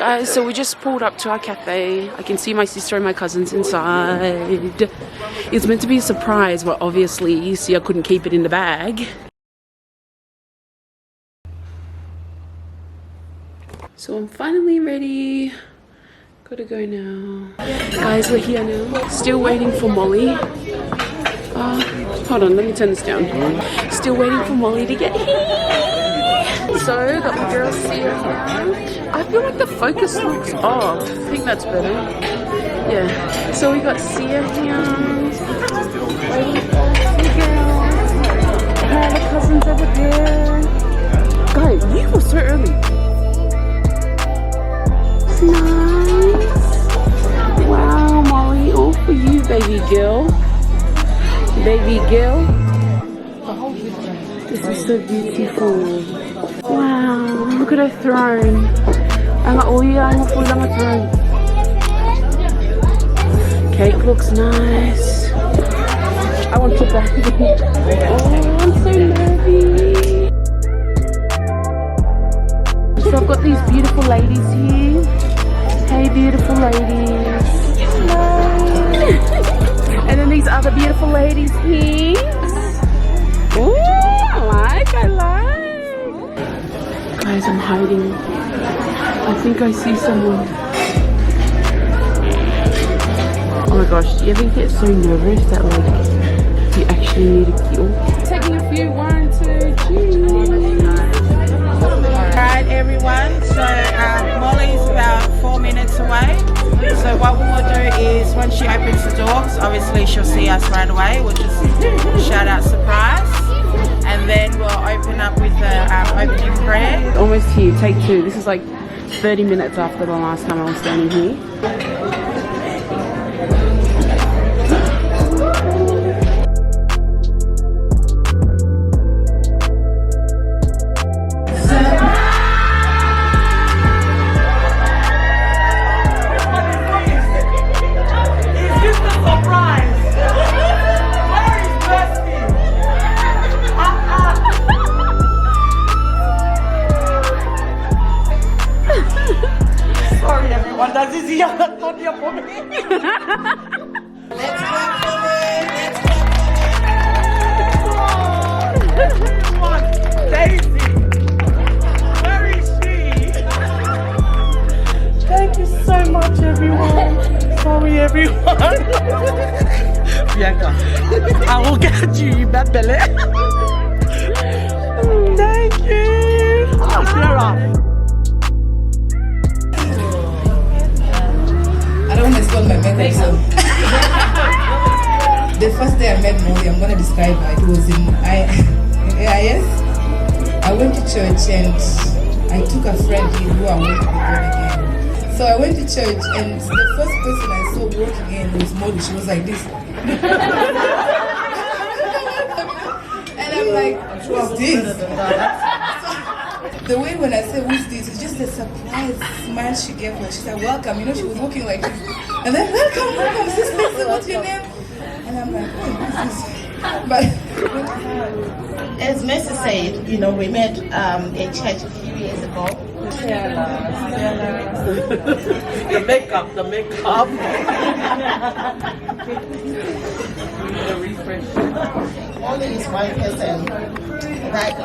Guys, so we just pulled up to our cafe. I can see my sister and my cousins inside. It's meant to be a surprise, but obviously Sia couldn't keep it in the bag. So I'm finally ready. Gotta go now. Guys, we're here now. Still waiting for Molly. Hold on, let me turn this down. Still waiting for Molly to get here. So, got my girl Sia here. I feel like the focus looks off. I think that's better. Yeah. So we got Sia here. Waiting for the girl. Her other cousins over there. Guys, you were so early. Nice. Wow, Molly, all for you, baby girl. Baby girl. This is so beautiful. Wow, look at her throne. Ang full lang a throne. Cake looks nice. I want to back. Oh, I'm so nervy. So I've got these beautiful ladies here. Hey, beautiful ladies. Hello. And then these other beautiful ladies here. Ooh, I like. Guys, I'm hiding. I think I see someone. Oh my gosh, do you ever get so nervous that like you actually need a kill? Taking a few, 1, 2, 3. Alright everyone, so Molly's about 4 minutes away. So what we'll do is once she opens the doors, obviously she'll see us right away. We'll just shout out surprise. And then we'll open up with the opening prayer. Almost here, take 2. This is like 30 minutes after the last time I was standing here. Thank you so much everyone. Sorry everyone. Bianca, I will get you, bad belly. Thank you. Sarah. I don't want to spoil my makeup, so the first day I met Molly, I'm going to describe her. It was in AIS. I went to church and I took a friend in who I wanted to be born again. So I went to church and the first person I saw walking in was Molly. She was like this. And I'm like, who's this? The way when I said who's this, it's just a surprise smile she gave her. She said, welcome. You know, she was walking like this. And then, welcome, sister, what's your name? And I'm like, what is this? But as Messi said, you know, we met at church a few years ago. The makeup. Molly is one person that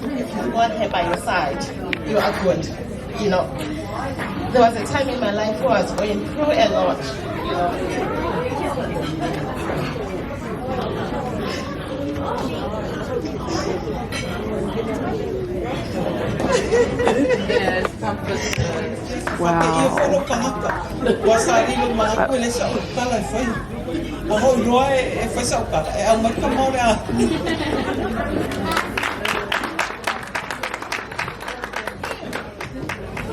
if you want her by your side, you are good. You know, there was a time in my life where I was going through a lot, you know. Wow.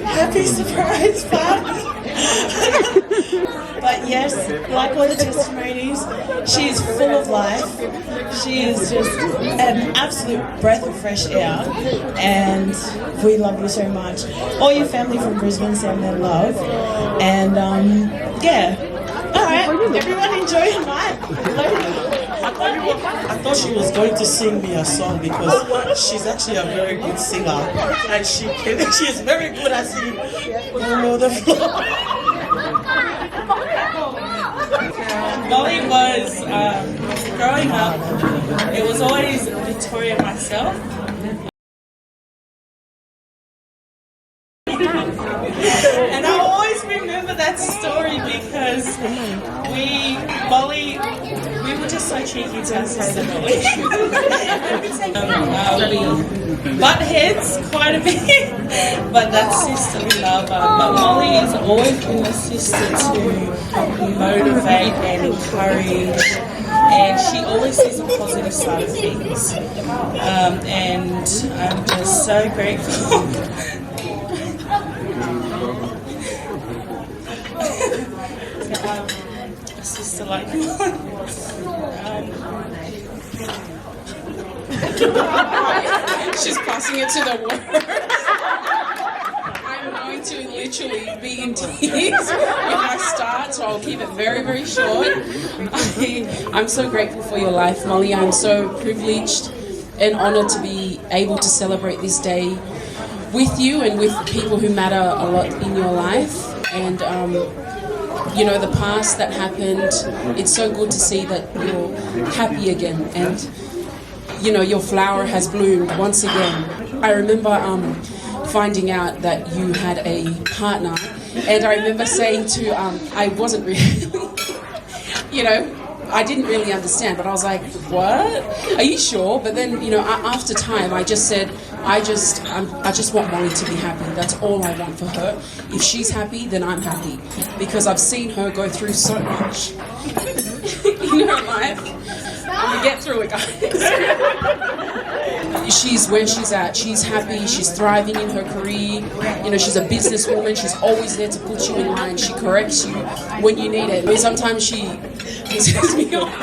Happy surprise party. But yes, like all the testimonies, she is full of life. She is just an absolute breath of fresh air, and we love you so much. All your family from Brisbane send their love, and yeah. All right, everyone enjoy your night. I thought she was going to sing me a song because she's actually a very good singer, and she is very good at singing "Below the Floor." Molly was growing up. It was always Victoria and myself. And I always remember that story because we were just so cheeky to our sister Molly. Butt heads quite a bit, but that's sisterly love. But Molly has always been a sister to motivate and encourage, and she always sees the positive side of things. And I'm just so grateful. A sister like mine. She's passing it to the world. I'm going to literally be in tears if I start, so I'll keep it very, very short. I'm so grateful for your life, Molly. I'm so privileged and honored to be able to celebrate this day with you and with people who matter a lot in your life. And you know, the past that happened, it's so good to see that you're happy again, and you know, your flower has bloomed once again. I remember finding out that you had a partner, and I remember saying to I wasn't really you know, I didn't really understand, but I was like, what? Are you sure? But then, you know, after time, I just said, I just want Molly to be happy. That's all I want for her. If she's happy, then I'm happy. Because I've seen her go through so much in her life. And we get through it, guys. She's where she's at. She's happy. She's thriving in her career. You know, she's a businesswoman. She's always there to put you in line. She corrects you when you need it. I mean, sometimes she pisses me off.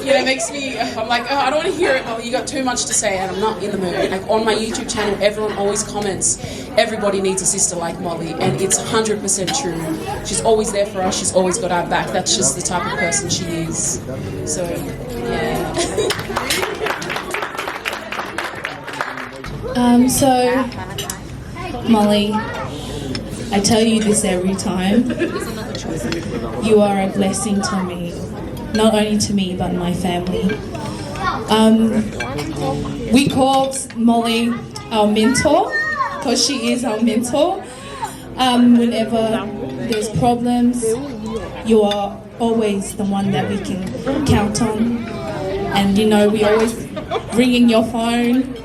You know, makes me, I'm like, oh, I don't want to hear it, Molly, you got too much to say, and I'm not in the mood. Like, on my YouTube channel, everyone always comments, everybody needs a sister like Molly, and it's 100% true. She's always there for us, she's always got our back. That's just the type of person she is. So, yeah. Molly, I tell you this every time. You are a blessing to me. Not only to me, but my family. We call Molly our mentor, because she is our mentor. Whenever there's problems, you are always the one that we can count on. And you know, we always ringing your phone,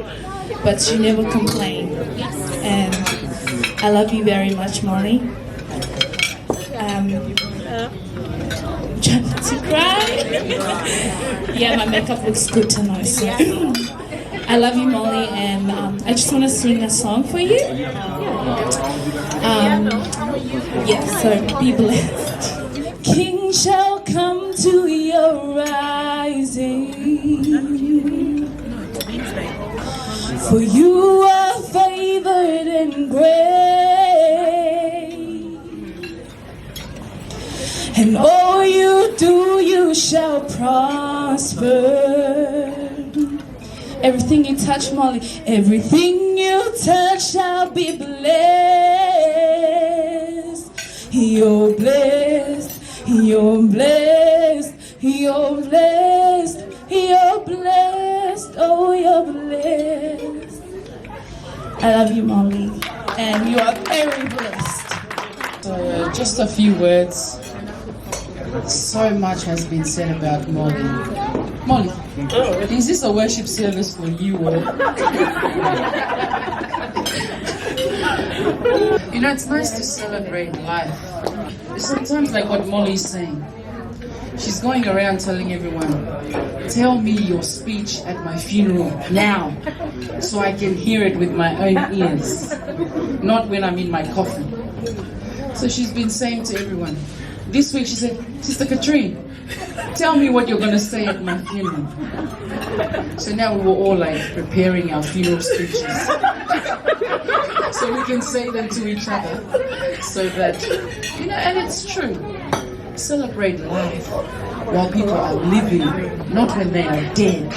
but you never complain. And I love you very much, Molly. Trying not to cry. Yeah, my makeup looks good tonight, so I love you, Molly, and I just want to sing a song for you. Yeah, so be blessed. King shall come to your rising, for you are favored and great, and all you do, you shall prosper. Everything you touch, Molly, everything you touch shall be blessed. You're blessed, you're blessed, you're blessed, you're blessed, oh, you're blessed. I love you, Molly, and you are very blessed. So, just a few words. So much has been said about Molly. Molly, is this a worship service for you or? You know, it's nice to celebrate life. Sometimes, like what Molly's saying, she's going around telling everyone, tell me your speech at my funeral now, so I can hear it with my own ears, not when I'm in my coffin. So she's been saying to everyone, this week she said, Sister Katrine, tell me what you're going to say at my funeral. So now we were all like preparing our funeral speeches. so we can say them to each other, so that, you know, and it's true. Celebrate life while people are living, not when they are dead.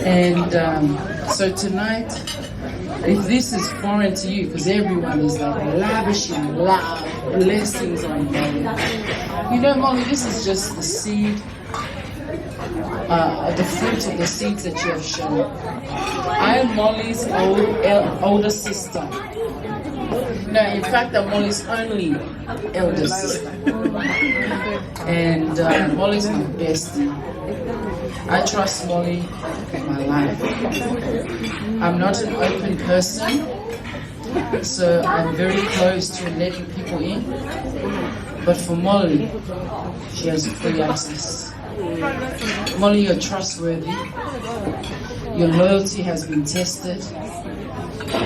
And so tonight, if this is foreign to you, because everyone is like lavishing love, blessings on Molly. You know, Molly, this is just the seed, the fruit of the seeds that you have shown. I am Molly's older sister. No, in fact, I'm Molly's only elder sister. And Molly's my bestie. I trust Molly with my life. I'm not an open person, so I'm very close to letting people in. But for Molly, she has free access. Molly, you're trustworthy. Your loyalty has been tested.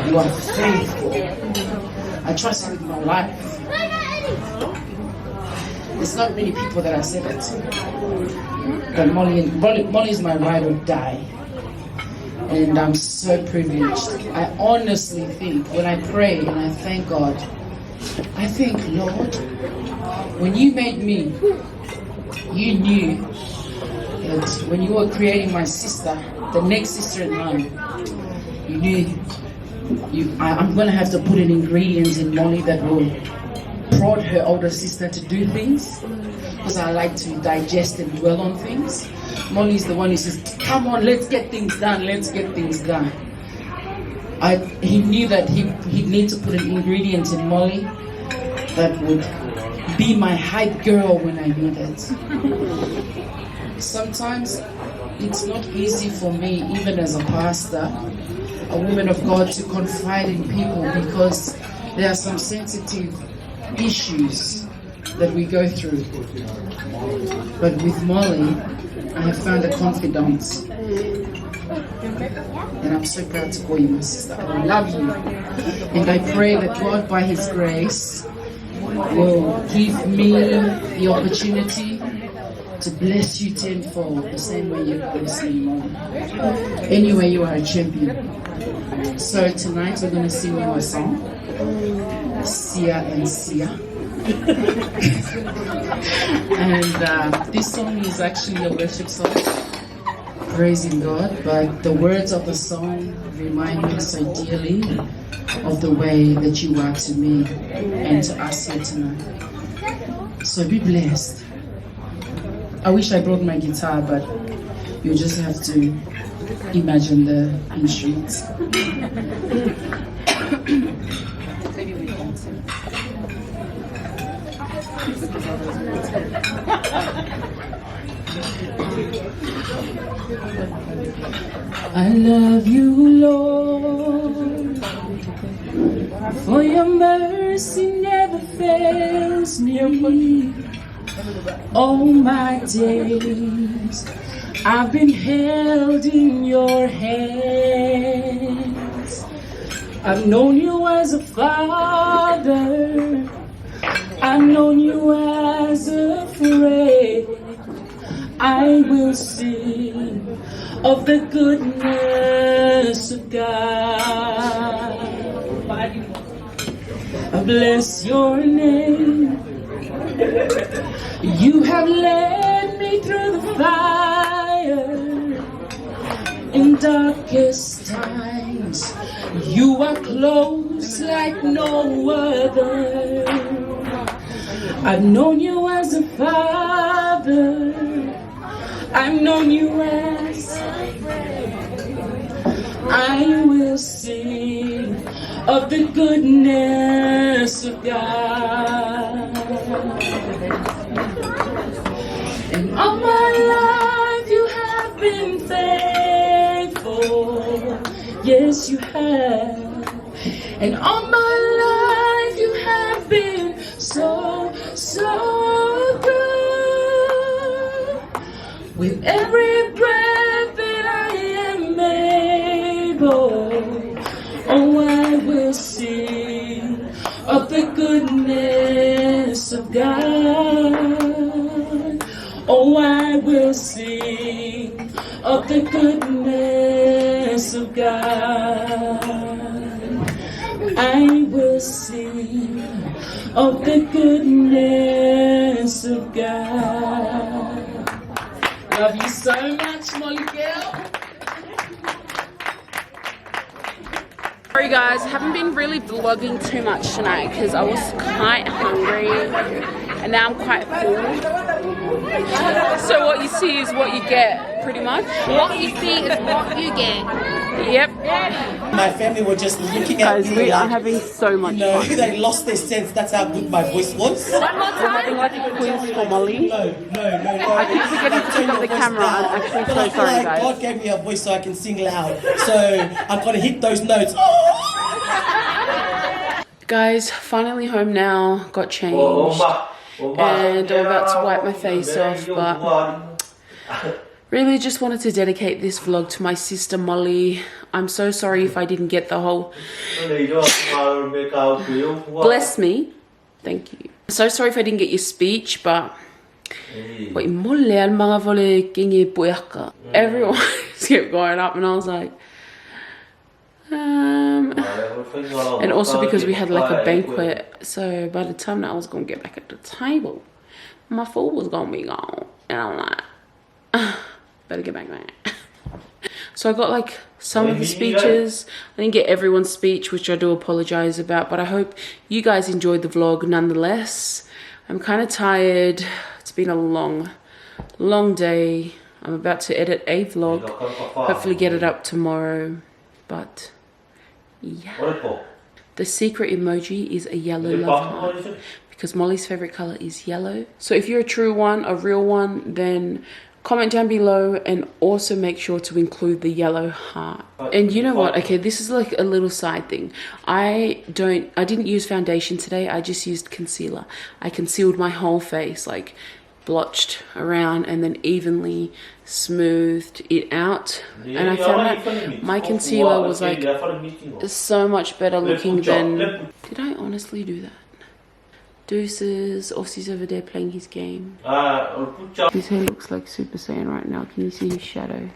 You are faithful. I trust you with my life. There's not many people that I say that to. But Molly is my ride or die. And I'm so privileged. I honestly think, when I pray and I thank God, I think, Lord, when you made me, you knew that when you were creating my sister, the next sister in line, you knew I'm going to have to put an ingredient in Molly that will prod her older sister to do things, because I like to digest and dwell on things. Molly's the one who says, come on, let's get things done, let's get things done. He knew that he'd need to put an ingredient in Molly that would be my hype girl when I need it. Sometimes it's not easy for me, even as a pastor, a woman of God, to confide in people, because there are some sensitive issues that we go through. But with Molly, I have found a confidant. And I'm so proud to call you my sister. I love you. And I pray that God, by His grace, will give me the opportunity to bless you tenfold, the same way you bless me, Molly. Anyway, you are a champion. So tonight we're going to sing you a song, Sia and Sia. And this song is actually a worship song, praising God, but the words of the song remind me so dearly of the way that you are to me and to us here tonight. So be blessed. I wish I brought my guitar, but you just have to imagine the instruments. I love you, Lord, for your mercy never fails me. All my days I've been held in your hands. I've known you as a father, I've known you as a friend. I will sing of the goodness of God. I bless your name. You have led me through the fire in darkest times. You are close like no other. I've known you as a father, I've known you as a friend. I will sing of the goodness of God. And all my life you have been faithful, yes you have. And all my life you have been so, so good. With every breath that I am able, oh I will sing of the goodness of God. Oh I will sing of the goodness of God. I will sing of the goodness of God. Love you so much, Molly girl. Sorry guys, haven't been really vlogging too much tonight because I was quite hungry and now I'm quite full. So what you see is what you get, pretty much. What you see is what you get. Yep. My family were just looking at Guys, me we are like, having so much you know, fun. they lost their sense. That's how good my voice was. We're having like a quiz for Molly. No. I keep forgetting to pick up the camera. I'm actually so I feel sorry like guys. God gave me a voice so I can sing loud. So I'm gonna hit those notes. Guys, finally home now, got changed, and I'm about to wipe my face off, but really just wanted to dedicate this vlog to my sister Molly. I'm so sorry if I didn't get the whole bless me, thank you. So sorry if I didn't get your speech, but everyone just kept going up and I was like, and also because we had like a banquet, so by the time that I was gonna get back at the table, my food was gonna be gone, and I'm like, better get back there. So I got like some of the speeches. I didn't get everyone's speech, which I do apologize about, but I hope you guys enjoyed the vlog nonetheless. I'm kind of tired. It's been a long day. I'm about to edit a vlog, hopefully get it up tomorrow, but yeah. The secret emoji is a yellow love heart because Molly's favorite color is yellow. So if you're a true one, a real one, then comment down below and also make sure to include the yellow heart. And you know what? Okay, this is like a little side thing. I didn't use foundation today. I just used concealer. I concealed my whole face, like blotched around and then evenly smoothed it out, and I found that my concealer was like so much better looking than... Did I honestly do that? Deuces, Aussie's over there playing his game. His hair looks like Super Saiyan right now. Can you see his shadow?